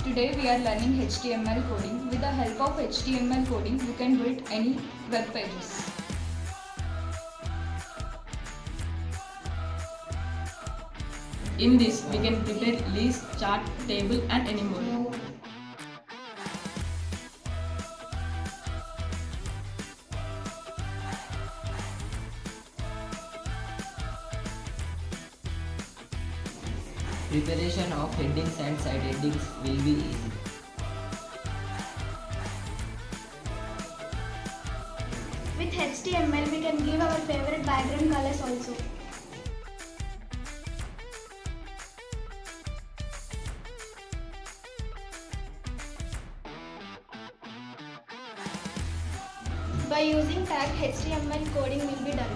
Today we are learning HTML coding. With the help of HTML coding, you can build any web pages. In this, we can prepare list, chart, table and any more. Preparation of headings and side headings will be easy. With HTML, we can give our favorite background colors also. By using tag, HTML coding will be done.